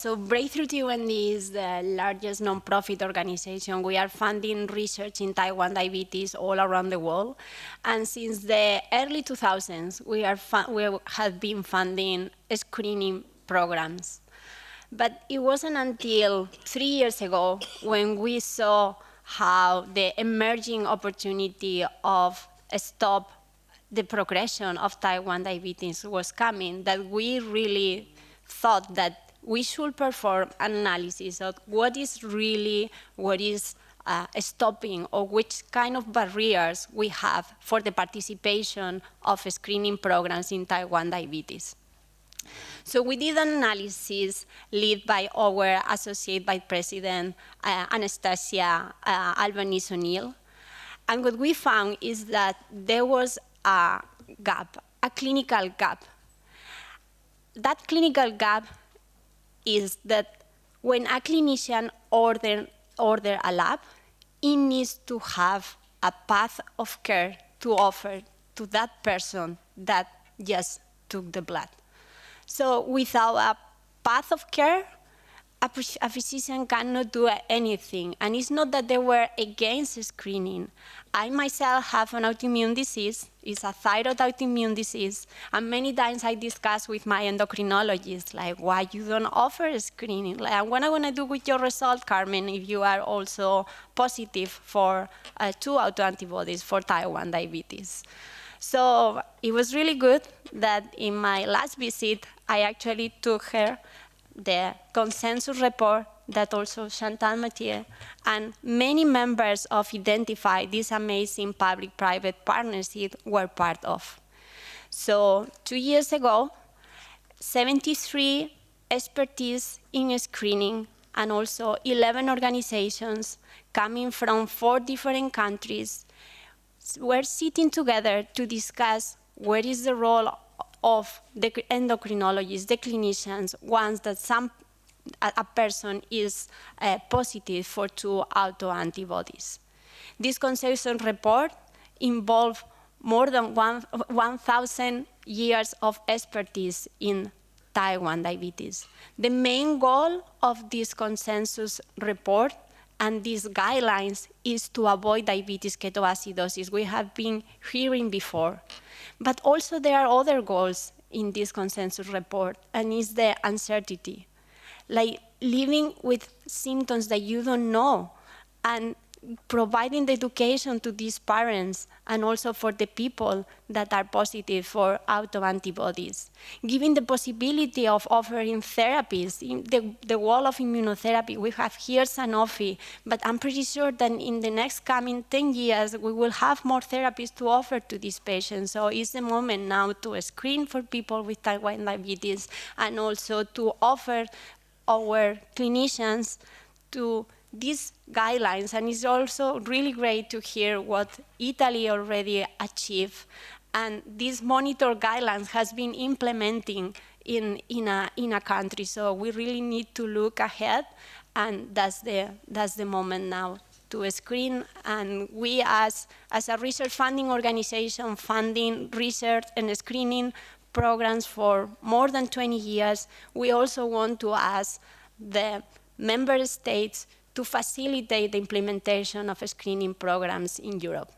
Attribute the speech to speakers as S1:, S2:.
S1: So Breakthrough T1D is the largest nonprofit organization. We are funding research in type 1 diabetes all around the world. And since the early 2000s, we have been funding screening programs. But it wasn't until 3 years ago when we saw how the emerging opportunity of stop the progression of type 1 diabetes was coming that we really thought that we should perform an analysis of what is stopping or which kind of barriers we have for the participation of screening programs in type 1 diabetes. So we did an analysis led by our Associate Vice President, Anastasia Albanese O'Neill. And what we found is that there was a gap, a clinical gap. That clinical gap is that when a clinician order a lab, it needs to have a path of care to offer to that person that just took the blood. So without a path of care, a physician cannot do anything. And it's not that they were against screening. I myself have an autoimmune disease. It's a thyroid autoimmune disease. And many times I discuss with my endocrinologist, like, why you don't offer screening? Like, what am I going to do with your result, Carmen, if you are also positive for 2 autoantibodies for type 1 diabetes? So it was really good that in my last visit, I actually took her the consensus report that also Chantal Mathieu and many members of Identify, this amazing public-private partnership, were part of. So 2 years ago, 73 expertise in screening and also 11 organizations coming from 4 different countries were sitting together to discuss what is the role of the endocrinologists, the clinicians, once that a person is positive for 2 autoantibodies. This consensus report involved more than 1,000 years of expertise in type 1 diabetes. The main goal of this consensus report and these guidelines is to avoid diabetes ketoacidosis. We have been hearing before. But also there are other goals in this consensus report, and it's the uncertainty. Like living with symptoms that you don't know, and providing the education to these parents and also for the people that are positive for autoantibodies. Giving the possibility of offering therapies, in the wall of immunotherapy. We have here Sanofi, but I'm pretty sure that in the next coming 10 years, we will have more therapies to offer to these patients. So it's the moment now to screen for people with type 1 diabetes and also to offer our clinicians to these guidelines. And it's also really great to hear what Italy already achieved. And this monitor guidelines has been implementing in a country. So we really need to look ahead, and that's the moment now to screen. And we as a research funding organization funding research and screening programs for more than 20 years, we also want to ask the member states to facilitate the implementation of screening programs in Europe.